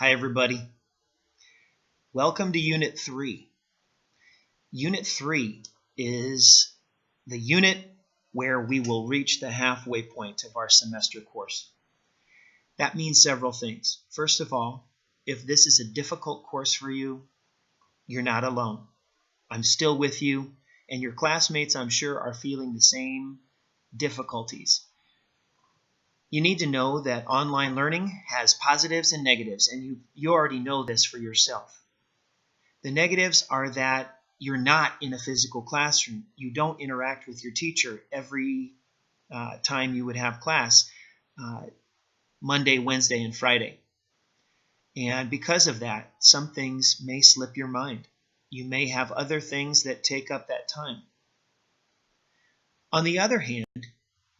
Hi, everybody. Welcome to Unit 3. Unit 3 is the unit where we will reach the halfway point of our semester course. That means several things. First of all, if this is a difficult course for you, you're not alone. I'm still with you, and your classmates, I'm sure, are feeling the same difficulties. You need to know that online learning has positives and negatives, and you already know this for yourself. The negatives are that you're not in a physical classroom. You don't interact with your teacher every time you would have class, Monday, Wednesday, and Friday. And because of that, some things may slip your mind. You may have other things that take up that time. On the other hand,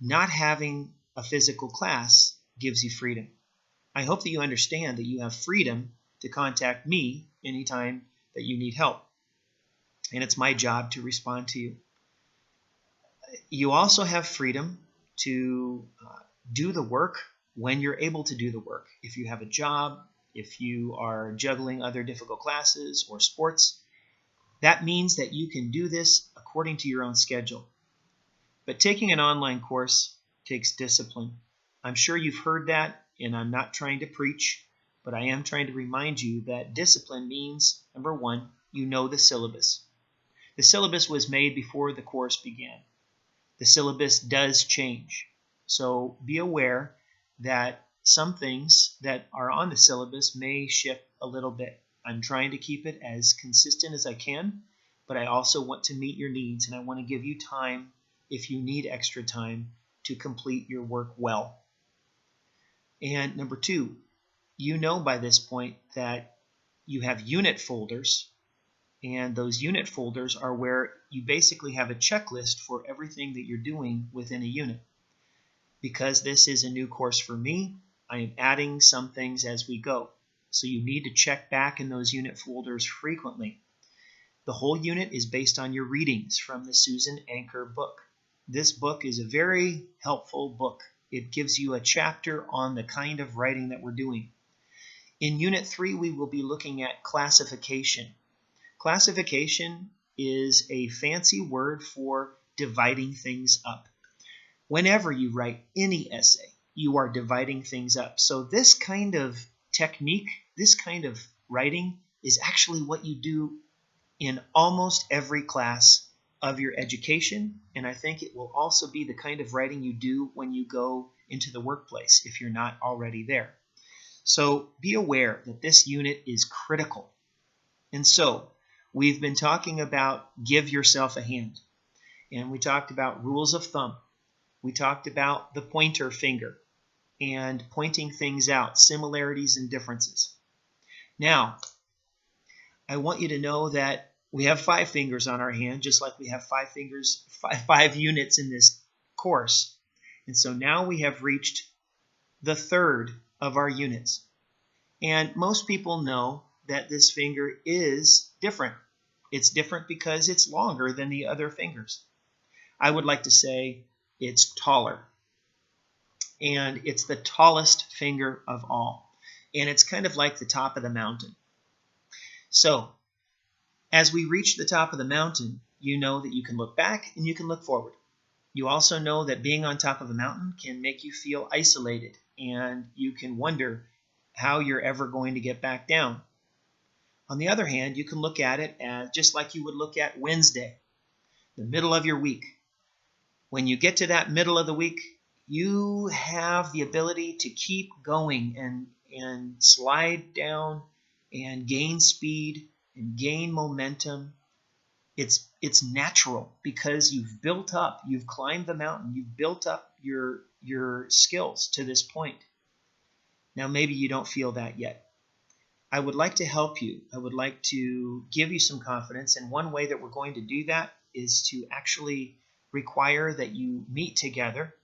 not having a physical class gives you freedom. I hope that you understand that you have freedom to contact me anytime that you need help. And it's my job to respond to you. You also have freedom to do the work when you're able to do the work. If you have a job, if you are juggling other difficult classes or sports, that means that you can do this according to your own schedule. But taking an online course takes discipline. I'm sure you've heard that, and I'm not trying to preach, but I am trying to remind you that discipline means, number one, you know the syllabus. The syllabus was made before the course began. The syllabus does change. So be aware that some things that are on the syllabus may shift a little bit. I'm trying to keep it as consistent as I can, but I also want to meet your needs, and I want to give you time if you need extra time to complete your work well. And number two, you know by this point that you have unit folders, and those unit folders are where you basically have a checklist for everything that you're doing within a unit. Because this is a new course for me, I am adding some things as we go. So you need to check back in those unit folders frequently. The whole unit is based on your readings from the Susan Anker book. This book is a very helpful book. It gives you a chapter on the kind of writing that we're doing. In Unit 3, we will be looking at classification. Classification is a fancy word for dividing things up. Whenever you write any essay, you are dividing things up. So this kind of technique, this kind of writing is actually what you do in almost every class of your education, and I think it will also be the kind of writing you do when you go into the workplace if you're not already there. So be aware that this unit is critical. And so we've been talking about give yourself a hand, and we talked about rules of thumb. We talked about the pointer finger and pointing things out, similarities and differences. Now, I want you to know that we have 5 fingers on our hand, just like we have 5 units in this course. And so now we have reached the third of our units. And most people know that this finger is different. It's different because it's longer than the other fingers. I would like to say it's taller. And it's the tallest finger of all. And it's kind of like the top of the mountain. So, as we reach the top of the mountain, you know that you can look back and you can look forward. You also know that being on top of a mountain can make you feel isolated, and you can wonder how you're ever going to get back down. On the other hand, you can look at it as just like you would look at Wednesday, the middle of your week. When you get to that middle of the week, you have the ability to keep going and slide down and gain speed and gain momentum. It's natural because you've built up, you've climbed the mountain, you've built up your skills to this point. Now maybe you don't feel that yet. I would like to help you. I would like to give you some confidence, and one way that we're going to do that is to actually require that you meet together.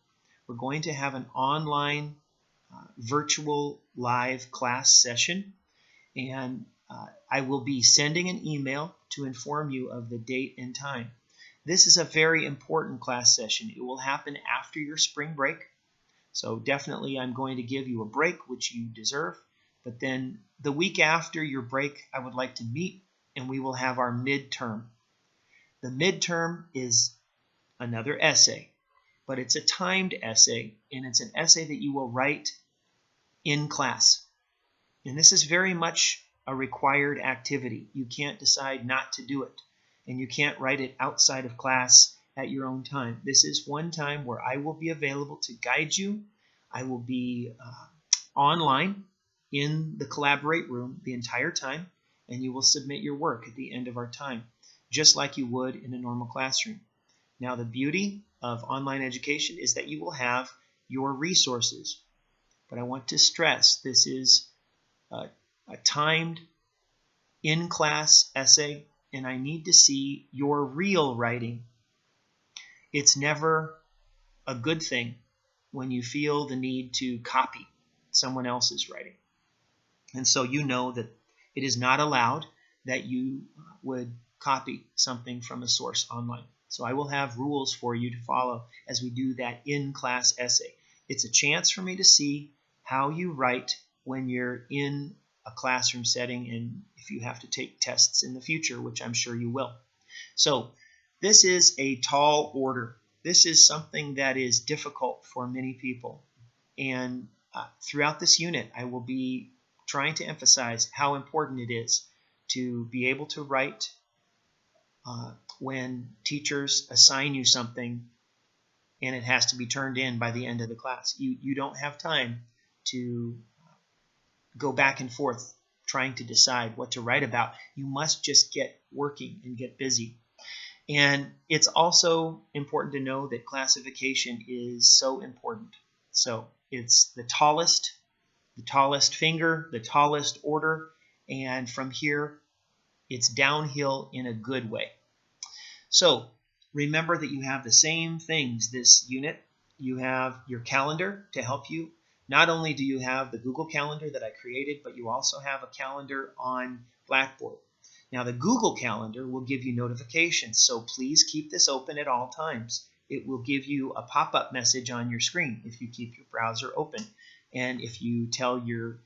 We're going to have an online virtual live class session, and I will be sending an email to inform you of the date and time. This is a very important class session. It will happen after your spring break. So definitely I'm going to give you a break, which you deserve. But then the week after your break, I would like to meet and we will have our midterm. The midterm is another essay, but it's a timed essay, and it's an essay that you will write in class. And this is very much a required activity. You can't decide not to do it, and you can't write it outside of class at your own time. This is one time where I will be available to guide you. I will be online in the Collaborate room the entire time, and you will submit your work at the end of our time, just like you would in a normal classroom. Now, the beauty of online education is that you will have your resources. But I want to stress this is a timed in-class essay, and I need to see your real writing. It's never a good thing when you feel the need to copy someone else's writing. And so you know that it is not allowed that you would copy something from a source online. So I will have rules for you to follow as we do that in-class essay. It's a chance for me to see how you write when you're in a classroom setting and if you have to take tests in the future, which I'm sure you will. So this is a tall order. This is something that is difficult for many people. And throughout this unit, I will be trying to emphasize how important it is to be able to write when teachers assign you something and it has to be turned in by the end of the class. You don't have time to go back and forth trying to decide what to write about. You must just get working and get busy. And it's also important to know that classification is so important. So it's the tallest finger, the tallest order, and from here it's downhill in a good way. So remember that you have the same things this unit. You have your calendar to help you. Not only do you have the Google Calendar that I created, but you also have a calendar on Blackboard. Now, the Google Calendar will give you notifications, so please keep this open at all times. It will give you a pop-up message on your screen if you keep your browser open. And if you tell your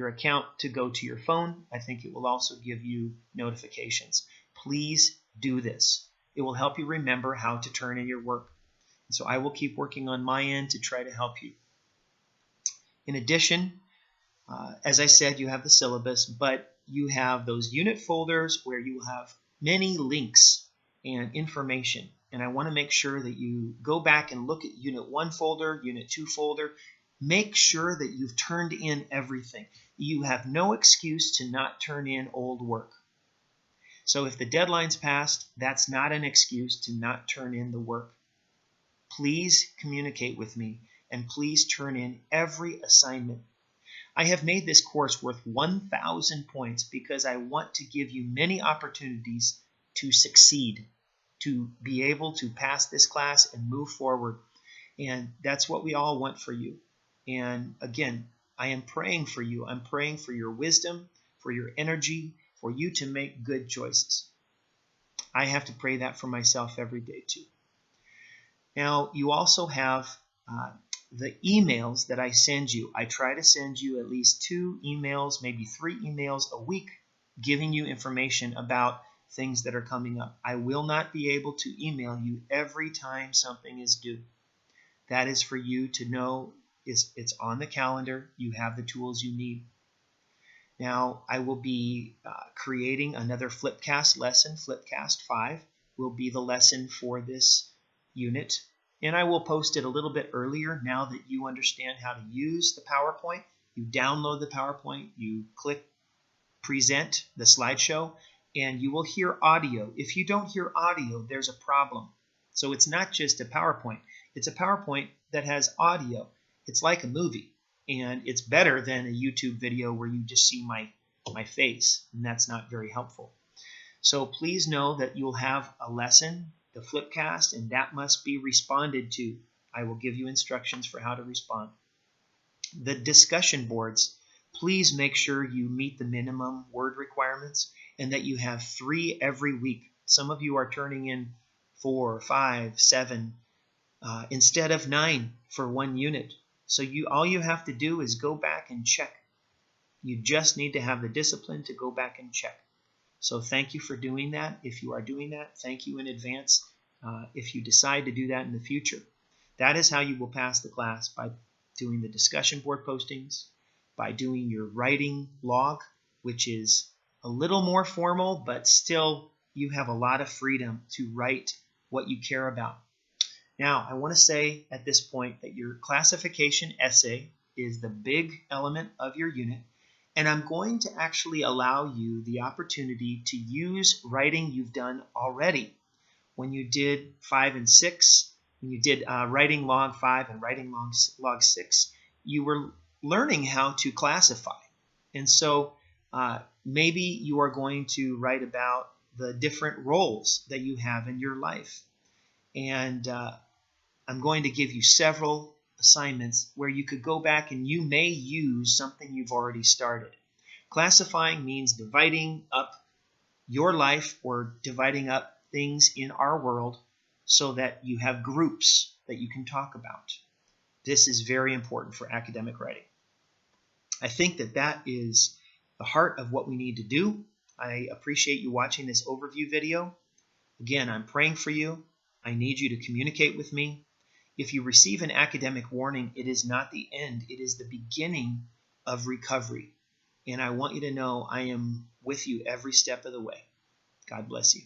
account to go to your phone, I think it will also give you notifications. Please do this. It will help you remember how to turn in your work. And so I will keep working on my end to try to help you. In addition, as I said, you have the syllabus, but you have those unit folders where you have many links and information. And I want to make sure that you go back and look at Unit 1 folder, Unit 2 folder. Make sure that you've turned in everything. You have no excuse to not turn in old work. So if the deadline's passed, that's not an excuse to not turn in the work. Please communicate with me, and please turn in every assignment. I have made this course worth 1,000 points because I want to give you many opportunities to succeed, to be able to pass this class and move forward. And that's what we all want for you. And again, I am praying for you. I'm praying for your wisdom, for your energy, for you to make good choices. I have to pray that for myself every day too. Now, you also have the emails that I send you. I try to send you at least 2 emails, maybe 3 emails a week, giving you information about things that are coming up. I will not be able to email you every time something is due. That is for you to know it's on the calendar. You have the tools you need. Now, I will be creating another Flipcast lesson. Flipcast 5 will be the lesson for this unit. And I will post it a little bit earlier now that you understand how to use the PowerPoint. You download the PowerPoint, you click Present, the slideshow, and you will hear audio. If you don't hear audio, there's a problem. So it's not just a PowerPoint. It's a PowerPoint that has audio. It's like a movie, and it's better than a YouTube video where you just see my face, and that's not very helpful. So please know that you'll have a lesson, the Flipcast, and that must be responded to. I will give you instructions for how to respond. The discussion boards, please make sure you meet the minimum word requirements and that you have 3 every week. Some of you are turning in 4, 5, 7, instead of 9 for one unit. So all you have to do is go back and check. You just need to have the discipline to go back and check. So thank you for doing that. If you are doing that, thank you in advance. If you decide to do that in the future, that is how you will pass the class, by doing the discussion board postings, by doing your writing log, which is a little more formal, but still you have a lot of freedom to write what you care about. Now, I want to say at this point that your classification essay is the big element of your unit, and I'm going to actually allow you the opportunity to use writing you've done already. When you did 5 and 6, when you did writing log 5 and writing log 6, you were learning how to classify. And so maybe you are going to write about the different roles that you have in your life. And I'm going to give you several assignments where you could go back and you may use something you've already started. Classifying means dividing up your life or dividing up things in our world so that you have groups that you can talk about. This is very important for academic writing. I think that that is the heart of what we need to do. I appreciate you watching this overview video. Again, I'm praying for you. I need you to communicate with me. If you receive an academic warning, it is not the end. It is the beginning of recovery. And I want you to know I am with you every step of the way. God bless you.